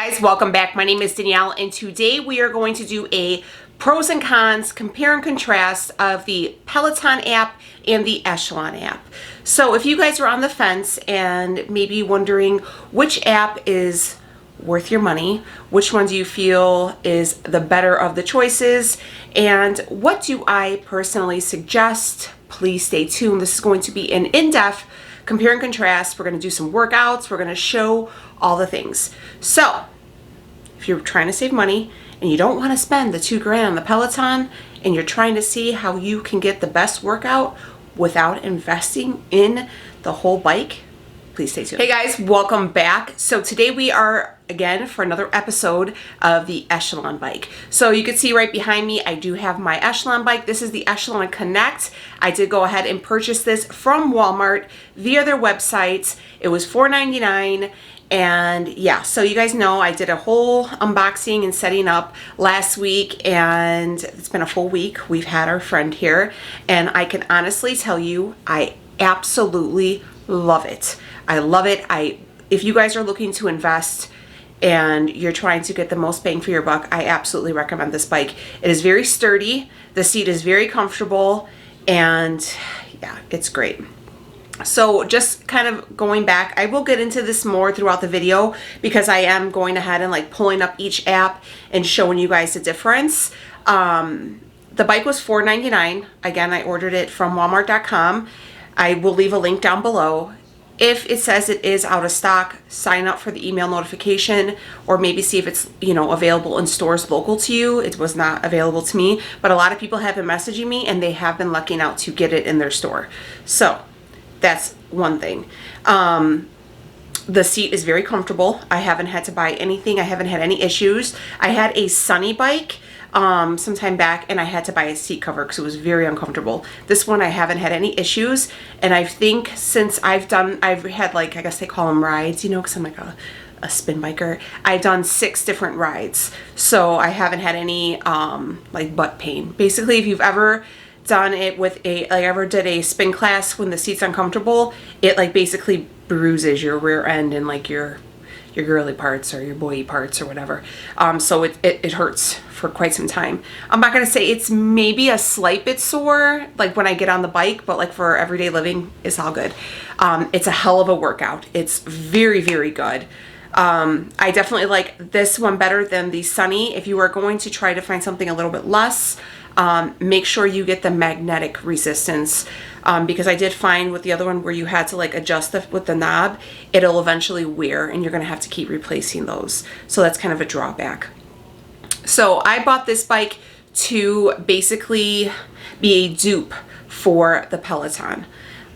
guys, welcome back. My name is Danielle, and today we are going to do a pros and cons, compare and contrast of the Peloton app and the Echelon app. So if you guys are on the fence and maybe wondering which app is worth your money, which one do you feel is the better of the choices, and what do I personally suggest, please stay tuned. This is going to be an in-depth compare and contrast. We're going to do some workouts. We're going to show all the things. So if you're trying to save money and you don't want to spend the $2,000 on the Peloton and you're trying to see how you can get the best workout without investing in the whole bike, please stay tuned. Hey guys, welcome back. So today we are again for another episode of the Echelon bike. So you can see right behind me, I do have my Echelon bike. This is the Echelon Connect. I did go ahead and purchase this from Walmart via their website. It was $4.99. And yeah, so you guys know I did a whole unboxing and setting up last week, and it's been a full week. We've had our friend here, and I can honestly tell you, I absolutely love it. I love it. If you guys are looking to invest and you're trying to get the most bang for your buck, I absolutely recommend this bike. It is very sturdy. The seat is very comfortable, and yeah, it's great. So just kind of going back, I will get into this more throughout the video because I am going ahead and like pulling up each app and showing you guys the difference. The bike was $4.99. Again, I ordered it from walmart.com. I will leave a link down below. If it says it is out of stock, sign up for the email notification, or maybe see if it's, available in stores local to you. It was not available to me, but a lot of people have been messaging me and they have been lucking out to get it in their store. So that's one thing. The seat is very comfortable. I haven't had to buy anything. I haven't had any issues. I had a Sunny bike some time back, and I had to buy a seat cover because it was very uncomfortable. This one I haven't had any issues, and I think since I've had, like, I guess they call them rides, because I'm like a spin biker. I've done 6 different rides, so I haven't had any like butt pain. Basically, if you've ever done it with ever did a spin class when the seat's uncomfortable, it like basically bruises your rear end and like your girly parts or your boy parts or whatever. So it hurts for quite some time. I'm not gonna say it's maybe a slight bit sore like when I get on the bike, but like for everyday living, it's all good. It's a hell of a workout. It's very, very good. I definitely like this one better than the Sunny. If you are going to try to find something a little bit less, make sure you get the magnetic resistance, because I did find with the other one where you had to like adjust with the knob, it'll eventually wear and you're gonna have to keep replacing those. So that's kind of a drawback. So I bought this bike to basically be a dupe for the Peloton,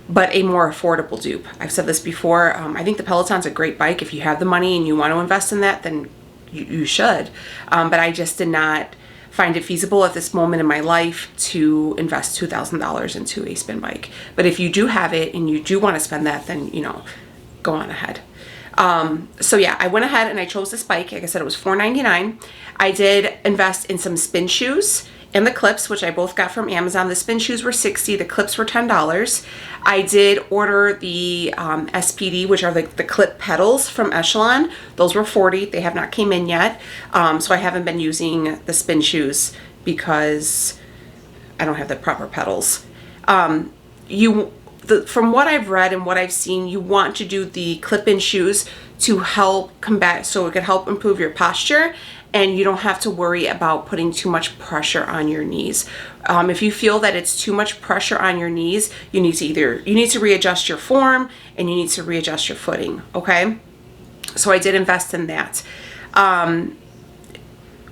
but a more affordable dupe. I've said this before. I think the Peloton's a great bike. If you have the money and you want to invest in that, then you should. But I just did not find it feasible at this moment in my life to invest $2,000 into a spin bike. But if you do have it and you do want to spend that, then, go on ahead. So yeah, I went ahead and I chose this bike. Like I said, it was $4.99. I did invest in some spin shoes and the clips, which I both got from Amazon. The spin shoes were $60, the clips were $10. I did order the SPD, which are the clip pedals from Echelon. Those were $40. They have not came in yet. So I haven't been using the spin shoes because I don't have the proper pedals. From what I've read and what I've seen, you want to do the clip-in shoes to help combat, so it could help improve your posture, and you don't have to worry about putting too much pressure on your knees. If you feel that it's too much pressure on your knees, you need to readjust your form and you need to readjust your footing, okay? So I did invest in that.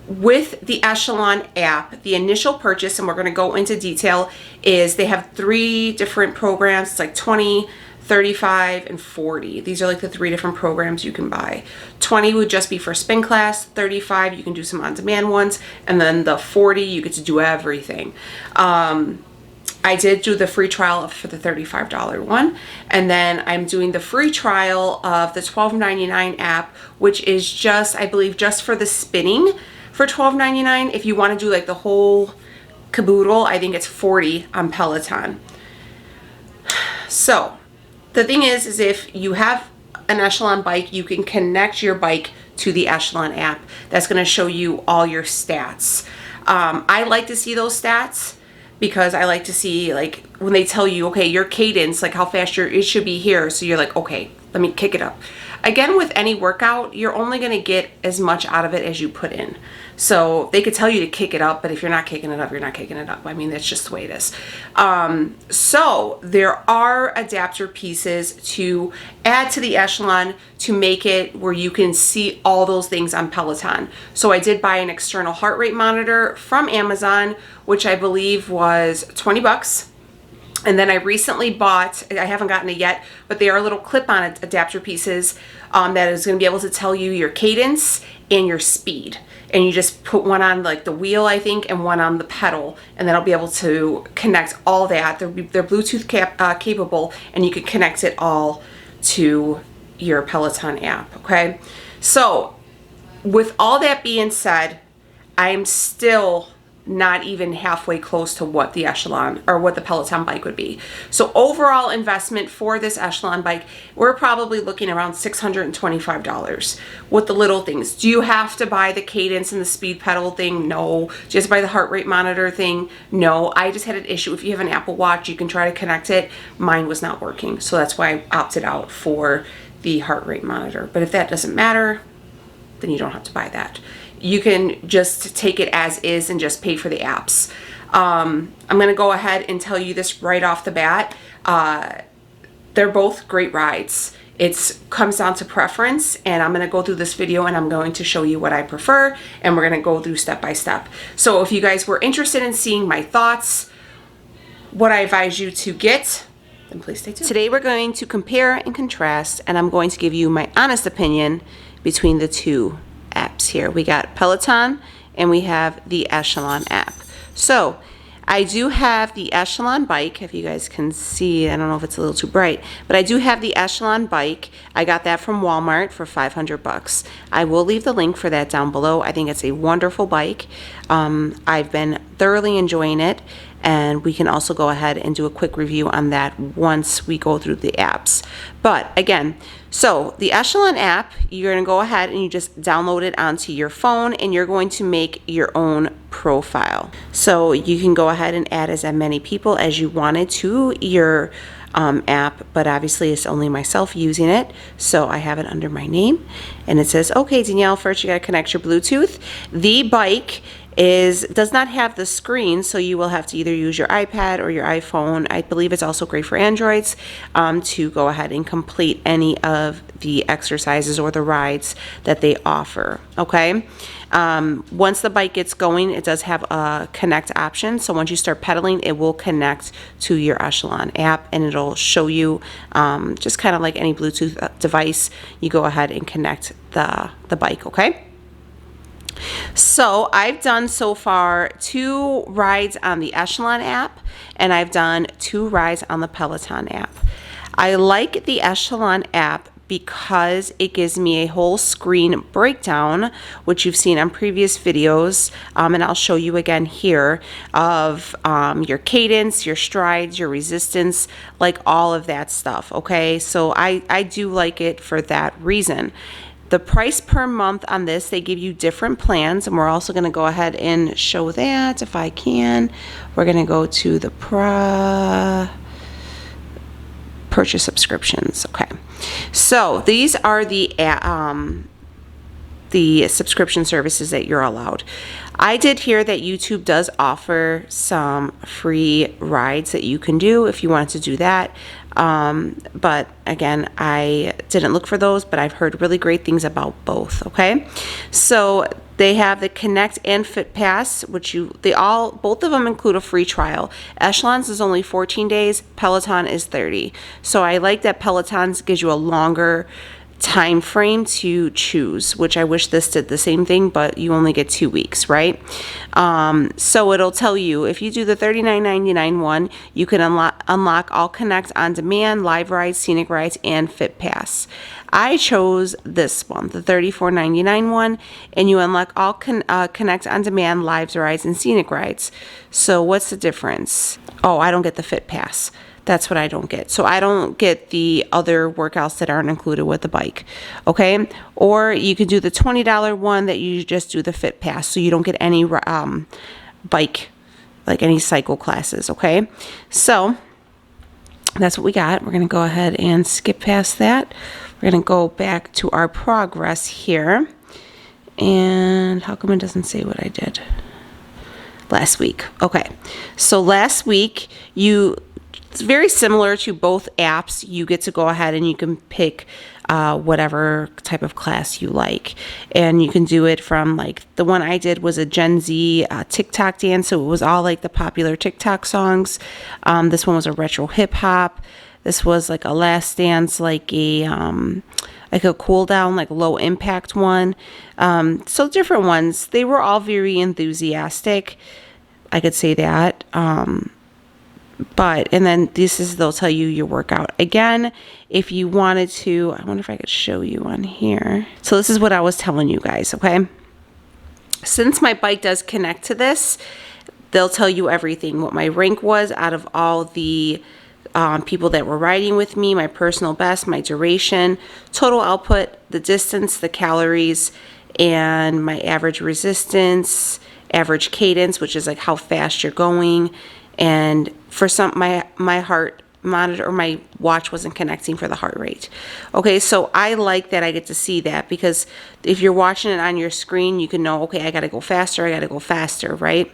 With the Echelon app, the initial purchase, and we're going to go into detail, is they have 3 different programs. It's like 20, 35, and 40. These are like the 3 different programs you can buy. 20 would just be for spin class. 35, you can do some on-demand ones. And then the 40, you get to do everything. I did do the free trial for the $35 one. And then I'm doing the free trial of the $12.99 app, which is just, I believe, just for the spinning for $12.99. If you want to do like the whole caboodle, I think it's $40 on Peloton. So the thing is if you have an Echelon bike, you can connect your bike to the Echelon app. That's going to show you all your stats. I like to see those stats because I like to see, like, when they tell you, okay, your cadence, like how fast it should be here. So you're like, okay, let me kick it up. Again, with any workout, you're only going to get as much out of it as you put in. So they could tell you to kick it up, but if you're not kicking it up, you're not kicking it up. I mean, that's just the way it is. So there are adapter pieces to add to the Echelon to make it where you can see all those things on Peloton. So I did buy an external heart rate monitor from Amazon, which I believe was 20 bucks. And then I recently bought, I haven't gotten it yet, but they are little clip-on adapter pieces that is going to be able to tell you your cadence and your speed. And you just put one on like the wheel, I think, and one on the pedal, and then I'll be able to connect all that. They're Bluetooth capable, and you can connect it all to your Peloton app, okay? So with all that being said, I'm still not even halfway close to what the Echelon or what the Peloton bike would be. So overall investment for this Echelon bike, we're probably looking around $625 with the little things. Do you have to buy the cadence and the speed pedal thing? No. Just buy the heart rate monitor thing? No. I just had an issue. If you have an Apple Watch, you can try to connect it. Mine was not working. So that's why I opted out for the heart rate monitor. But if that doesn't matter, then you don't have to buy that. You can just take it as is and just pay for the apps. I'm going to go ahead and tell you this right off the bat. They're both great rides. It comes down to preference, and I'm going to go through this video and I'm going to show you what I prefer, and we're going to go through step by step. So if you guys were interested in seeing my thoughts, what I advise you to get, then please stay tuned. Today we're going to compare and contrast, and I'm going to give you my honest opinion between the two apps here. We got Peloton and we have the Echelon app. So I do have the Echelon bike, if you guys can see. I don't know if it's a little too bright, but I do have the Echelon bike. I got that from Walmart for 500 bucks. I will leave the link for that down below. I think it's a wonderful bike. I've been thoroughly enjoying it, and we can also go ahead and do a quick review on that once we go through the apps. But again, so the Echelon app, you're going to go ahead and you just download it onto your phone, and you're going to make your own profile. So you can go ahead and add as many people as you wanted to your app, but obviously it's only myself using it, so I have it under my name, and it says, okay, Danielle, first you got to connect your Bluetooth. The bike does not have the screen, so you will have to either use your iPad or your iPhone. I believe it's also great for Androids to go ahead and complete any of the exercises or the rides that they offer, okay? Once the bike gets going, it does have a connect option, so once you start pedaling, it will connect to your Echelon app, and it'll show you just kind of like any Bluetooth device. You go ahead and connect the bike, okay? So I've done so far 2 rides on the Echelon app, and I've done 2 rides on the Peloton app. I like the Echelon app because it gives me a whole screen breakdown, which you've seen on previous videos, and I'll show you again here, of your cadence, your strides, your resistance, like all of that stuff, okay? So I do like it for that reason. The price per month on this, they give you different plans, and we're also going to go ahead and show that if I can. We're going to go to the purchase subscriptions. Okay, so these are the subscription services that you're allowed. I did hear that YouTube does offer some free rides that you can do if you want to do that. But again, I didn't look for those, but I've heard really great things about both, okay? So they have the Connect and Fit Pass, which both of them include a free trial. Echelon's is only 14 days, Peloton is 30. So I like that Peloton's gives you a longer time frame to choose, which I wish this did the same thing, but you only get 2 weeks, right? So it'll tell you if you do the $39.99 one, you can unlock all Connect on demand, live rides, scenic rides, and Fit Pass. I chose this one, the $34.99 one, and you unlock all Connect on demand, live rides, and scenic rides. So what's the difference? Oh, I don't get the Fit Pass. That's what I don't get. So I don't get the other workouts that aren't included with the bike, okay? Or you can do the $20 one that you just do the Fit Pass, so you don't get any bike, like any cycle classes, okay? So that's what we got. We're gonna go ahead and skip past that. We're gonna go back to our progress here. And how come it doesn't say what I did last week? Okay, so last week it's very similar to both apps. You get to go ahead and you can pick whatever type of class you like, and you can do it from, like, the one I did was a Gen Z TikTok dance, so it was all like the popular TikTok songs. This one was a retro hip hop. This was like a last dance, like a cool down, like low impact one. So different ones. They were all very enthusiastic, I could say that. But, and then they'll tell you your workout. Again, if you wanted to, I wonder if I could show you on here. So this is what I was telling you guys, okay? Since my bike does connect to this, they'll tell you everything. What my rank was out of all the people that were riding with me, my personal best, my duration, total output, the distance, the calories, and my average resistance, average cadence, which is like how fast you're going. And for some, my heart monitor or my watch wasn't connecting for the heart rate. Okay, so I like that I get to see that, because if you're watching it on your screen, you can know, okay, I gotta go faster, right?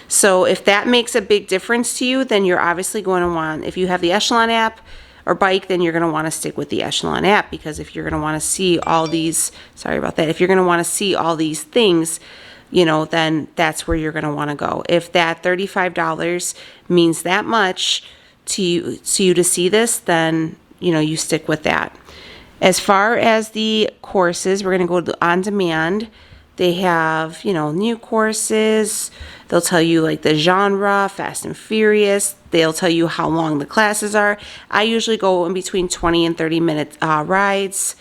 So if that makes a big difference to you, then you're obviously going to want, if you have the Echelon app or bike, then you're going to want to stick with the Echelon app, because if you're going to want to see all these, sorry about that, if you're going to want to see all these things, you know, then that's where you're going to want to go. If that $35 means that much to you to see this, then, you know, you stick with that. As far as the courses, we're going to go to on demand. They have, you know, new courses. They'll tell you like the genre, Fast and Furious. They'll tell you how long the classes are. I usually go in between 20 and 30 minute rides.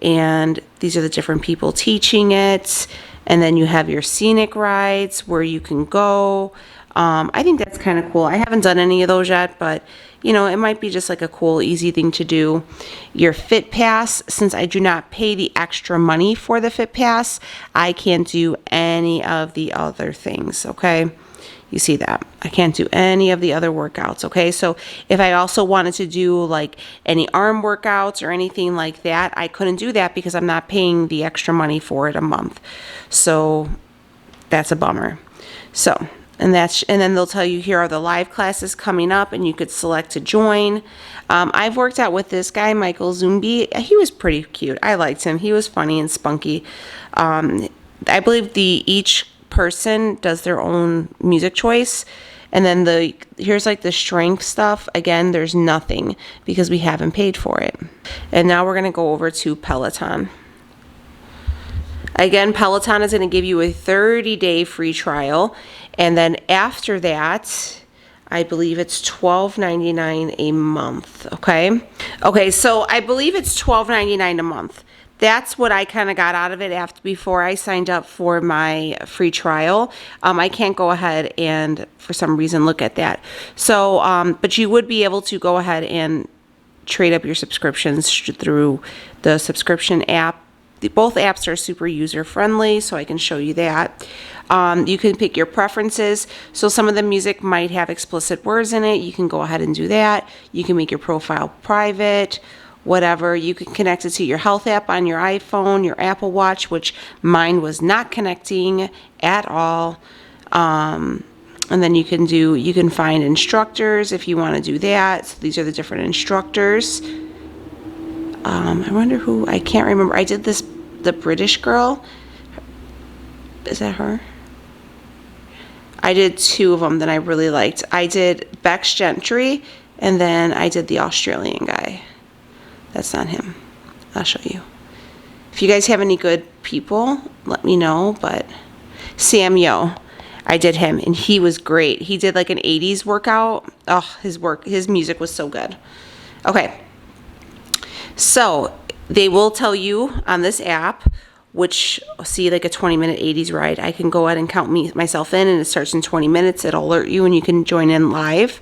And these are the different people teaching it. And then you have your scenic rides where you can go. I think that's kind of cool. I haven't done any of those yet, but you know, it might be just like a cool, easy thing to do. Your Fit Pass, since I do not pay the extra money for the Fit Pass, I can't do any of the other things, okay? You see that? I can't do any of the other workouts, okay? So if I also wanted to do like any arm workouts or anything like that, I couldn't do that because I'm not paying the extra money for it a month. So that's a bummer. So, and then they'll tell you here are the live classes coming up, and you could select to join. I've worked out with this guy, Michael Zumbi. He was pretty cute. I liked him. He was funny and spunky. I believe each person does their own music choice, and then here's like the strength stuff. Again, there's nothing because we haven't paid for it. And now we're gonna go over to Peloton. Again, Peloton is going to give you a 30-day free trial, and then after that, I believe it's $12.99 a month, okay? Okay, so I believe it's $12.99 a month. That's what I kind of got out of it before I signed up for my free trial. I can't go ahead and, for some reason, look at that. So, but you would be able to go ahead and trade up your subscriptions through the subscription app. Both apps are super user friendly, so I can show you that. You can pick your preferences. So some of the music might have explicit words in it. You can go ahead and do that. You can make your profile private, whatever. You can connect it to your health app on your iPhone, your Apple Watch, which mine was not connecting at all. And then you can find instructors if you want to do that. So these are the different instructors. I wonder who, I can't remember. I did the British girl. Is that her? I did two of them that I really liked. I did Bex Gentry, and then I did the Australian guy. That's not him. I'll show you. If you guys have any good people, let me know, but Sam Yo, I did him, and he was great. He did like an 80s workout. Oh, his music was so good. Okay. So they will tell you on this app which, see, like a 20-minute 80s ride. I can go ahead and count myself in, and it starts in 20 minutes. It'll alert you and you can join in live.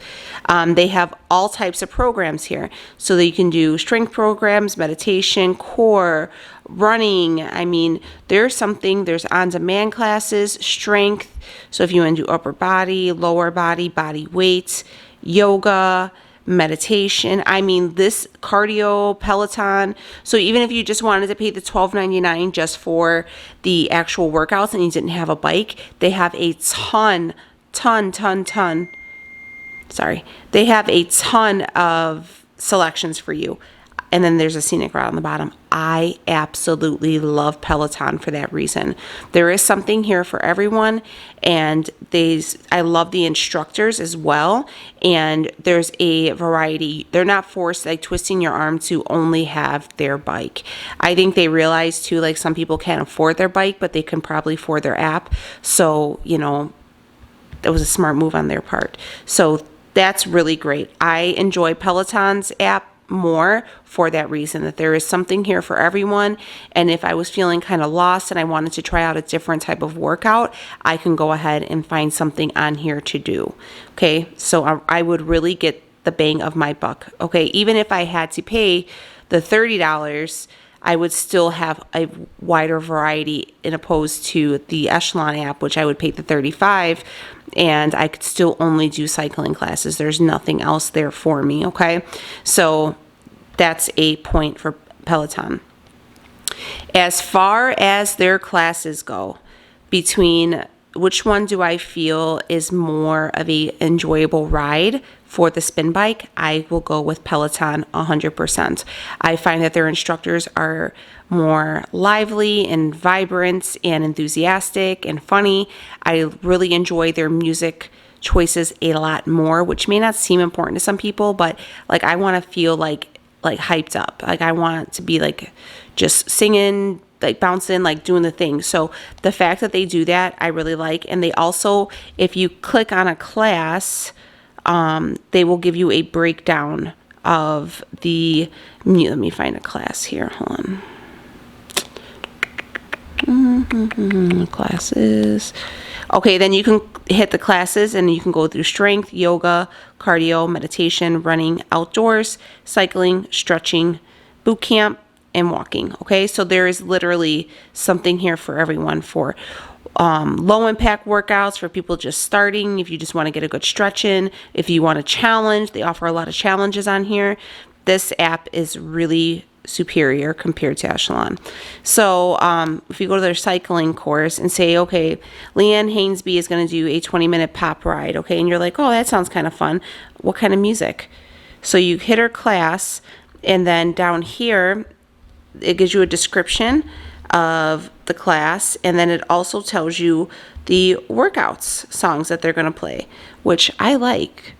They have all types of programs here. So that you can do strength programs, meditation, core, running. I mean, there's on-demand classes, strength. So if you want to do upper body, lower body, body weights, yoga, meditation. I mean, this cardio, Peloton. So even if you just wanted to pay the $12.99 just for the actual workouts and you didn't have a bike, they have a they have a ton of selections for you. And then there's a scenic route on the bottom. I absolutely love Peloton for that reason. There is something here for everyone, and I love the instructors as well. And there's a variety. They're not forced, like, twisting your arm to only have their bike. I think they realize too, like, some people can't afford their bike, but they can probably afford their app. So, you know, that was a smart move on their part. So that's really great. I enjoy Peloton's app more for that reason, that there is something here for everyone. And if I was feeling kind of lost and I wanted to try out a different type of workout, I can go ahead and find something on here to do. Okay, so I would really get the bang of my buck. Okay, even if I had to pay the $30, I would still have a wider variety in opposed to the Echelon app, which I would pay the $35, and I could still only do cycling classes. There's nothing else there for me, okay? So that's a point for Peloton. As far as their classes go, between which one do I feel is more of a enjoyable ride for the spin bike, I will go with Peloton 100%. I find that their instructors are more lively and vibrant and enthusiastic and funny. I really enjoy their music choices a lot more, which may not seem important to some people, but like I want to feel like hyped up. Like I want to be like just singing, like bouncing, like doing the thing. So the fact that they do that, I really like. And they also, if you click on a class, they will give you a breakdown of the, let me find a class here, hold on. Classes. Okay, then you can hit the classes and you can go through strength, yoga, cardio, meditation, running, outdoors, cycling, stretching, boot camp, and walking. Okay, so there is literally something here for everyone, for low impact workouts, for people just starting, if you just want to get a good stretch in, if you want a challenge. They offer a lot of challenges on here. This app is really superior compared to Echelon. So if you go to their cycling course and say, okay, Leanne Hainsby is going to do a 20-minute pop ride, okay, and you're like, oh, that sounds kind of fun. What kind of music? So you hit her class, and then down here, it gives you a description of the class, and then it also tells you the workouts songs that they're going to play, which I like.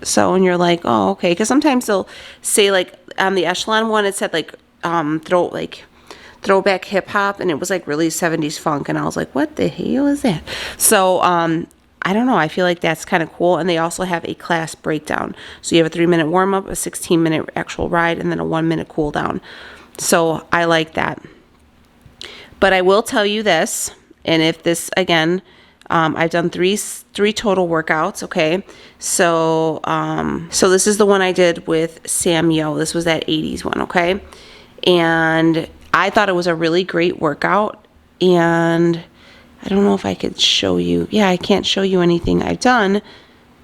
So, and you're like, oh, okay, because sometimes they'll say, like on the Echelon one, it said like throwback hip hop, and it was like really 70s funk, and I was like, what the hell is that? So I don't know, I feel like that's kind of cool. And they also have a class breakdown, so you have a 3-minute warm up, a 16-minute actual ride, and then a 1-minute cool down. So I like that. But I will tell you this, and if this, again, I've done three total workouts, okay? So so this is the one I did with Sam Yo. This was that 80s one, okay? And I thought it was a really great workout, and I don't know if I could show you. Yeah, I can't show you anything I've done.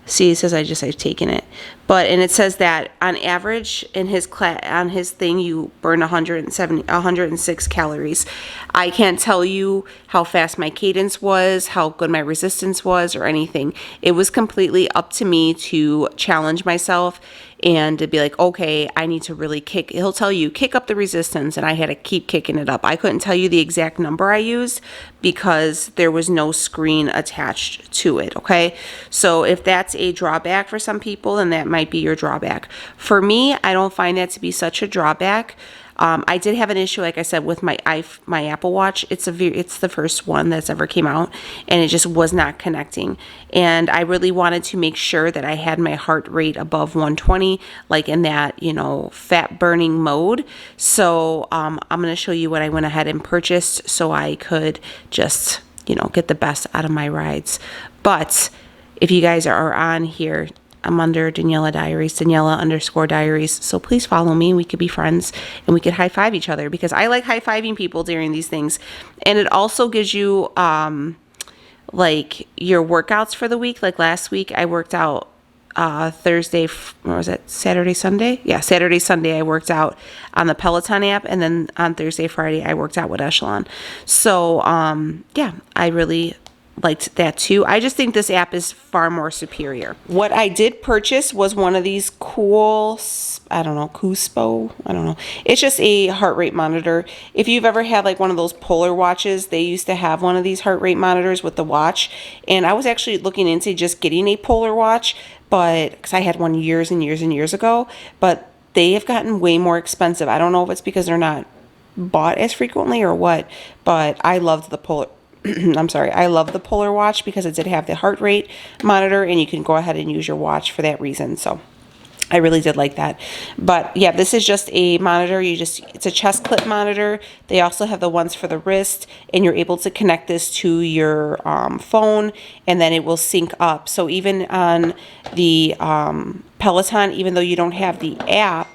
See, it says I've taken it. But, and it says that on average in his class, on his thing, you burn 106 calories. I can't tell you how fast my cadence was, how good my resistance was, or anything. It was completely up to me to challenge myself and to be like, okay, I need to really kick. He'll tell you, kick up the resistance, and I had to keep kicking it up. I couldn't tell you the exact number I used because there was no screen attached to it, okay? So if that's a drawback for some people, then that might be your drawback. For me, I don't find that to be such a drawback. I did have an issue, like I said, with my Apple Watch. It's the first one that's ever came out, and it just was not connecting. And I really wanted to make sure that I had my heart rate above 120, like in that, you know, fat burning mode. So I'm going to show you what I went ahead and purchased so I could just, you know, get the best out of my rides. But if you guys are on here, I'm under Daniela Diaries, Daniela_Diaries. So please follow me. We could be friends and we could high five each other, because I like high fiving people during these things. And it also gives you like your workouts for the week. Like last week I worked out Thursday, or was it Saturday, Sunday? Yeah, Saturday, Sunday I worked out on the Peloton app, and then on Thursday, Friday I worked out with Echelon. So yeah, I really liked that too. I just think this app is far more superior. What I did purchase was one of these cool, I don't know, Cuspo, I don't know. It's just a heart rate monitor. If you've ever had like one of those Polar watches, they used to have one of these heart rate monitors with the watch. And I was actually looking into just getting a Polar watch, but because I had one years and years and years ago, but they have gotten way more expensive. I don't know if it's because they're not bought as frequently or what, but I loved the Polar. I'm sorry, I love the Polar watch because it did have the heart rate monitor, and you can go ahead and use your watch for that reason. So I really did like that. But yeah, this is just a monitor. It's a chest clip monitor. They also have the ones for the wrist, and you're able to connect this to your phone, and then it will sync up. So even on the Peloton, even though you don't have the app,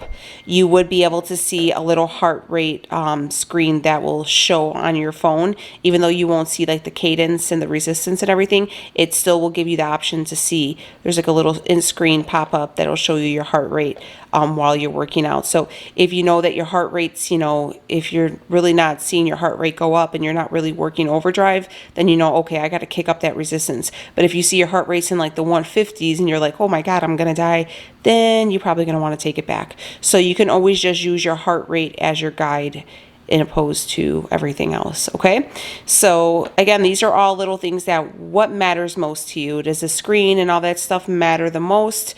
you would be able to see a little heart rate screen that will show on your phone. Even though you won't see like the cadence and the resistance and everything, it still will give you the option to see. There's like a little in-screen pop-up that'll show you your heart rate while you're working out. So if you know that your heart rate's, you know, if you're really not seeing your heart rate go up and you're not really working overdrive, then you know, okay, I got to kick up that resistance. But if you see your heart rate's in like the 150s and you're like, oh my God, I'm going to die, then you're probably going to want to take it back. So you can always just use your heart rate as your guide in opposed to everything else. Okay. So again, these are all little things that what matters most to you. Does the screen and all that stuff matter the most?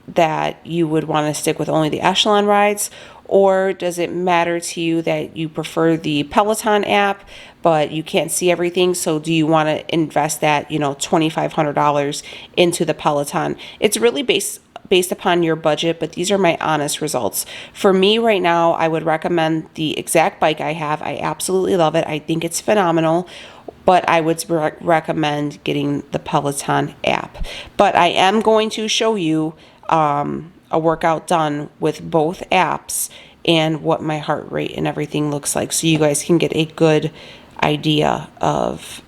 That you would want to stick with only the Echelon rides, or does it matter to you that you prefer the Peloton app but you can't see everything? So do you want to invest that, you know, $2,500 into the Peloton? It's really based upon your budget, but these are my honest results. For me right now, I would recommend the exact bike I have. I absolutely love it. I think it's phenomenal. But I would recommend getting the Peloton app. But I am going to show you a workout done with both apps and what my heart rate and everything looks like, so you guys can get a good idea of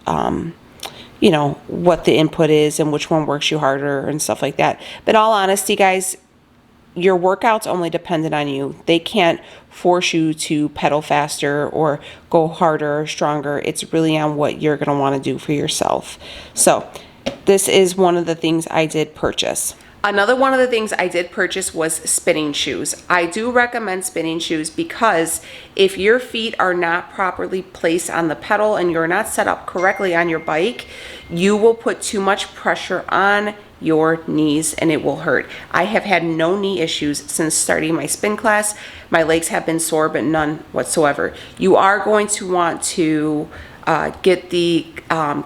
you know, what the input is and which one works you harder and stuff like that. But in all honesty, guys, your workout's only dependent on you. They can't force you to pedal faster or go harder or stronger. It's really on what you're going to want to do for yourself. So this is one of the things I did purchase. Another one of the things I did purchase was spinning shoes. I do recommend spinning shoes because if your feet are not properly placed on the pedal and you're not set up correctly on your bike, you will put too much pressure on your knees and it will hurt. I have had no knee issues since starting my spin class. My legs have been sore, but none whatsoever. You are going to want to get the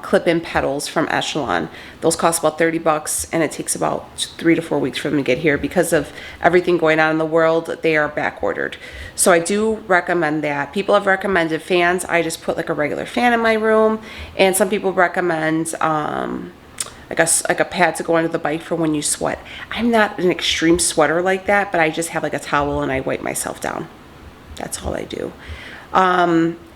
clip-in pedals from Echelon. Those cost about $30 and it takes about 3 to 4 weeks for them to get here because of everything going on in the world. They are back ordered. So I do recommend that. People have recommended fans. I just put like a regular fan in my room, and some people recommend like a pad to go under the bike for when you sweat. I'm not an extreme sweater like that, but I just have like a towel and I wipe myself down. That's all I do.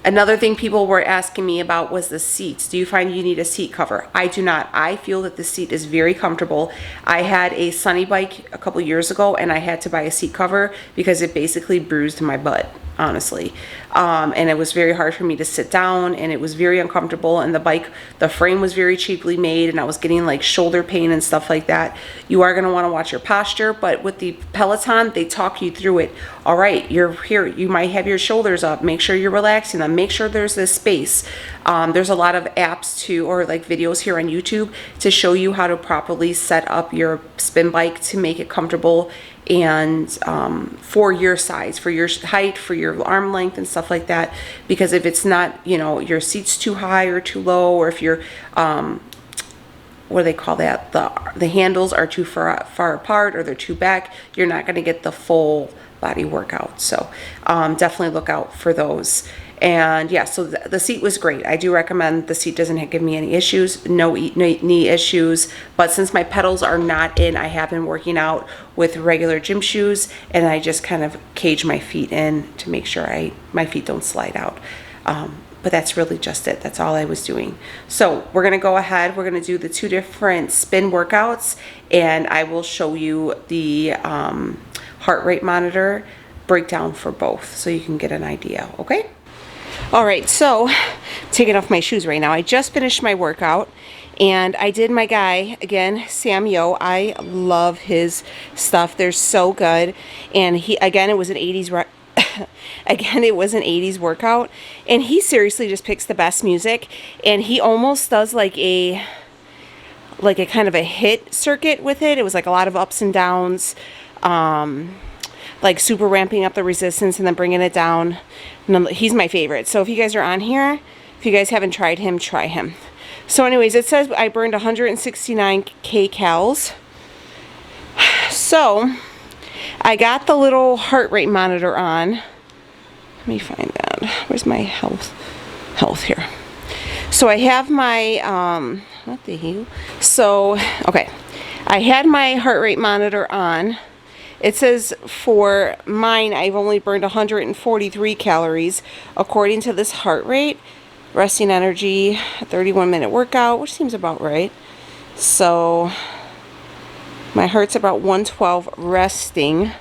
Another thing people were asking me about was the seats. Do you find you need a seat cover? I do not. I feel that the seat is very comfortable. I had a Sunny bike a couple years ago and I had to buy a seat cover because it basically bruised my butt, honestly. And it was very hard for me to sit down and it was very uncomfortable, and the frame was very cheaply made and I was getting like shoulder pain and stuff like that. You are going to want to watch your posture, but with the Peloton, they talk you through it. All right, you're here, you might have your shoulders up, make sure you're relaxing them, make sure there's this space. There's a lot of apps or like videos here on YouTube to show you how to properly set up your spin bike to make it comfortable and for your size, for your height, for your arm length and stuff like that. Because if it's not, you know, your seat's too high or too low, or if you're what do they call that, the handles are too far apart, or they're too back, you're not going to get the full body workout. So definitely look out for those. And yeah, so the seat was great. I do recommend. The seat doesn't give me any issues, no knee issues. But since my pedals are not in, I have been working out with regular gym shoes, and I just kind of cage my feet in to make sure my feet don't slide out. But that's really just it. That's all I was doing. So we're gonna go ahead. We're gonna do the 2 different spin workouts, and I will show you the heart rate monitor breakdown for both, so you can get an idea. Okay. All right, so taking off my shoes right now. I just finished my workout, and I did my guy again, Sam Yo. I love his stuff. They're so good. And again, it was an 80s again, it was an 80s workout, and he seriously just picks the best music, and he almost does like a kind of a hit circuit with it. It was like a lot of ups and downs, like super ramping up the resistance and then bringing it down. He's my favorite. So if you guys are on here, if you guys haven't tried him, try him. So anyways, it says I burned 169 kcals. So I got the little heart rate monitor on. Let me find that. Where's my health here? So I have my what the hell? So okay, I had my heart rate monitor on. It says for mine, I've only burned 143 calories according to this heart rate. Resting energy, a 31-minute workout, which seems about right. So my heart's about 112 resting.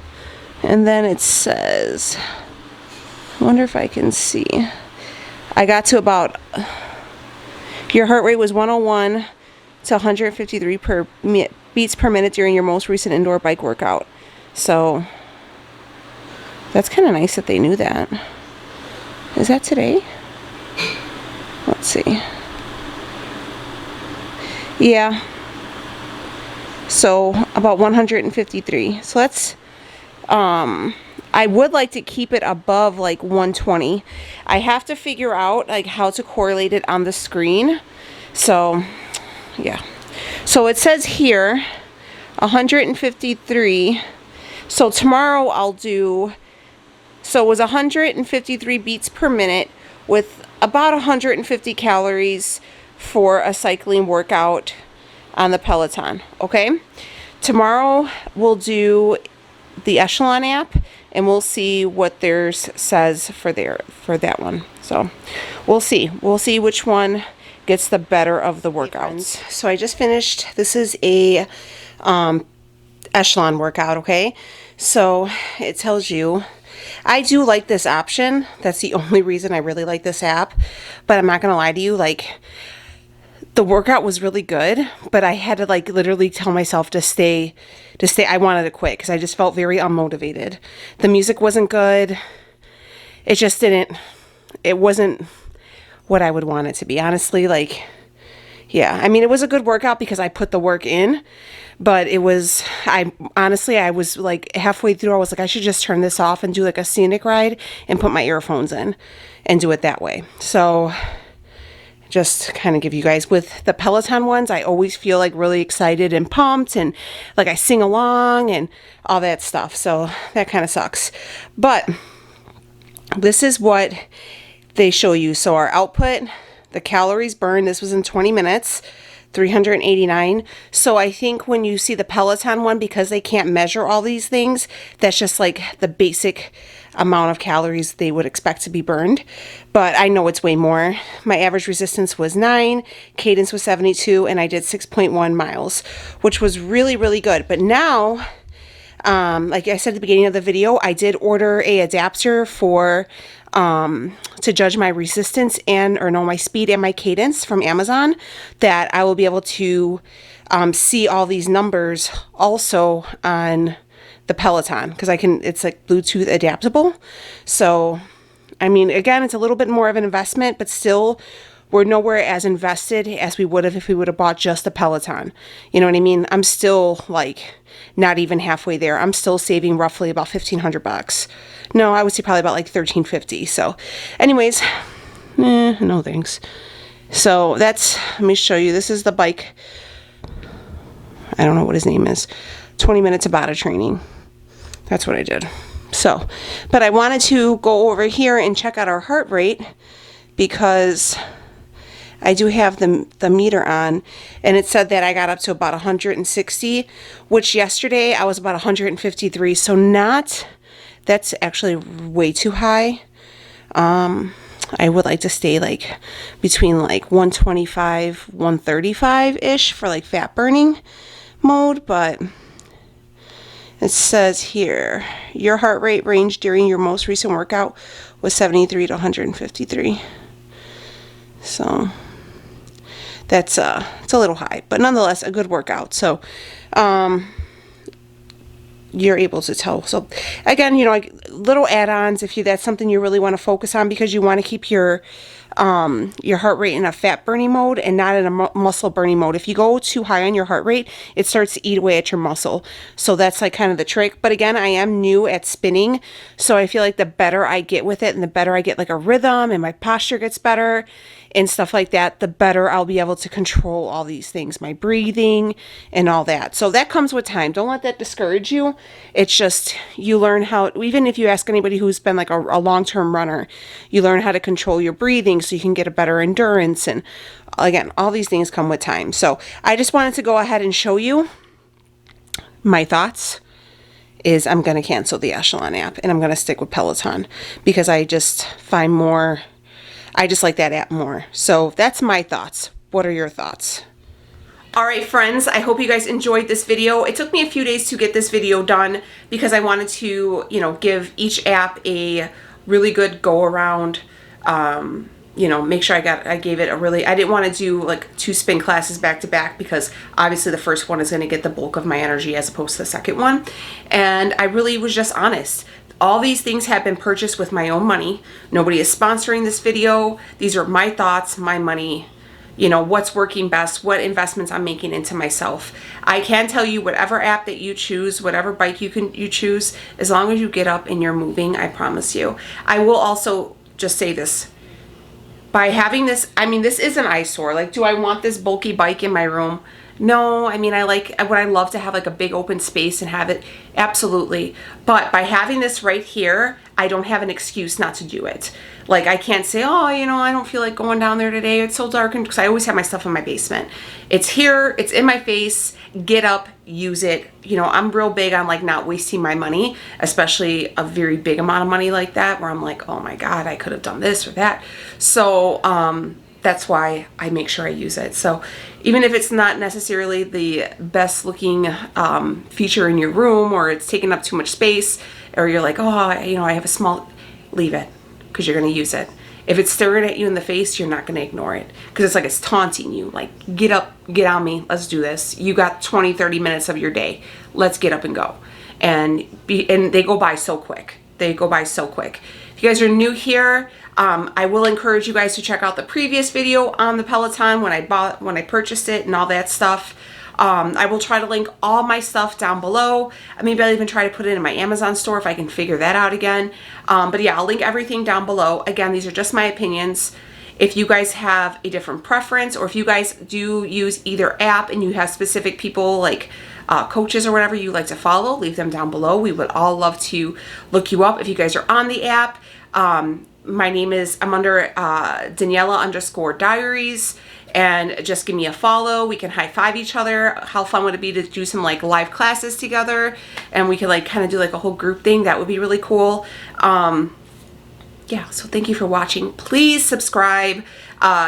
And then it says, I wonder if I can see. I got to about, your heart rate was 101 to 153 beats per minute during your most recent indoor bike workout. So that's kind of nice that they knew that. Is that today? Let's see. Yeah. So about 153. So that's, I would like to keep it above like 120. I have to figure out like how to correlate it on the screen. So yeah. So it says here 153. So tomorrow I'll do, so it was 153 beats per minute with about 150 calories for a cycling workout on the Peloton, okay? Tomorrow we'll do the Echelon app, and we'll see what theirs says for that one. So we'll see which one gets the better of the workouts. So I just finished, this is a Echelon workout, okay? So it tells you, I do like this option. That's the only reason I really like this app. But I'm not gonna lie to you, like the workout was really good, but I had to like literally tell myself to stay. I wanted to quit because I just felt very unmotivated. The music wasn't good. It wasn't what I would want it to be, honestly. Like, yeah, I mean, it was a good workout because I put the work in, but I was like halfway through, I was like, I should just turn this off and do like a scenic ride and put my earphones in and do it that way. So just kind of give you guys, with the Peloton ones, I always feel like really excited and pumped, and like I sing along and all that stuff. So that kind of sucks. But this is what they show you. So our output, the calories burned, this was in 20 minutes, 389. So I think when you see the Peloton one, because they can't measure all these things, that's just like the basic amount of calories they would expect to be burned. But I know it's way more. My average resistance was 9, cadence was 72, and I did 6.1 miles, which was really, really good. But now, like I said at the beginning of the video, I did order a adapter for to judge my resistance my speed and my cadence from Amazon, that I will be able to see all these numbers also on the Peloton, because it's like Bluetooth adaptable. So I mean, again, it's a little bit more of an investment, but still we're nowhere as invested as we would have if we would have bought just a Peloton. You know what I mean? I'm still like not even halfway there. I'm still saving roughly about $1,500. No, I would say probably about like $1,350. So anyways, no thanks. So that's, let me show you. This is the bike. I don't know what his name is. 20 minutes of body training. That's what I did. So, but I wanted to go over here and check out our heart rate because I do have the meter on, and it said that I got up to about 160, which yesterday I was about 153. So that's actually way too high. I would like to stay like between like 125, 135-ish for like fat burning mode, but it says here, your heart rate range during your most recent workout was 73 to 153. So that's it's a little high, but nonetheless a good workout. So you're able to tell. So again, you know, like little add-ons if that's something you really want to focus on, because you want to keep your heart rate in a fat burning mode and not in a muscle burning mode. If you go too high on your heart rate, it starts to eat away at your muscle. So that's like kind of the trick. But again, I am new at spinning, so I feel like the better I get with it and the better I get like a rhythm and my posture gets better and stuff like that, the better I'll be able to control all these things, my breathing and all that. So that comes with time. Don't let that discourage you. It's just, you learn how, even if you ask anybody who's been like a long-term runner, you learn how to control your breathing so you can get a better endurance. And again, all these things come with time. So I just wanted to go ahead and show you my thoughts. Is I'm going to cancel the Echelon app and I'm going to stick with Peloton because I just find more, I just like that app more. So that's my thoughts. What are your thoughts? All right, friends, I hope you guys enjoyed this video. It took me a few days to get this video done because I wanted to, you know, give each app a really good go around. You know, make sure I gave it a really, I didn't want to do like 2 spin classes back to back because obviously the first one is going to get the bulk of my energy as opposed to the second one. And I really was just honest. All these things have been purchased with my own money. Nobody is sponsoring this video. These are my thoughts, my money, you know, what's working best, what investments I'm making into myself. I can tell you whatever app that you choose, whatever bike you choose, as long as you get up and you're moving, I promise you. I will also just say this. By having this, I mean, this is an eyesore. Like, do I want this bulky bike in my room? No, I mean, would I love to have like a big open space and have it? Absolutely. But by having this right here, I don't have an excuse not to do it. Like, I can't say, oh, you know, I don't feel like going down there today. It's so dark, because I always have my stuff in my basement. It's here, it's in my face, get up, use it. You know, I'm real big on like not wasting my money, especially a very big amount of money like that, where I'm like, oh my God, I could have done this or that. So, that's why I make sure I use it. So even if it's not necessarily the best looking feature in your room, or it's taking up too much space, or you're like, oh, you know, I have a small, leave it, because you're going to use it. If it's staring at you in the face, you're not going to ignore it, because it's like it's taunting you. Like, get up, get on me, let's do this. You got 20, 30 minutes of your day. Let's get up and go. And they go by so quick. They go by so quick. If you guys are new here, I will encourage you guys to check out the previous video on the Peloton when I purchased it and all that stuff. I will try to link all my stuff down below. Maybe I'll even try to put it in my Amazon store if I can figure that out again. But yeah, I'll link everything down below. Again, these are just my opinions. If you guys have a different preference, or if you guys do use either app and you have specific people like coaches or whatever you like to follow, leave them down below. We would all love to look you up if you guys are on the app. My name is, I'm under Daniela _Diaries, and just give me a follow. We can high five each other. How fun would it be to do some like live classes together, and we could like kind of do like a whole group thing? That would be really cool. Yeah, so thank you for watching. Please subscribe.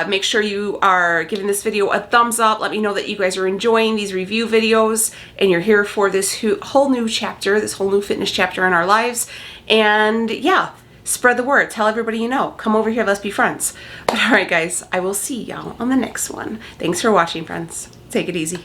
Make sure you are giving this video a thumbs up. Let me know that you guys are enjoying these review videos and you're here for this whole new chapter, this whole new fitness chapter in our lives. And yeah, spread the word. Tell everybody you know. Come over here. Let's be friends. But all right, guys, I will see y'all on the next one. Thanks for watching, friends. Take it easy.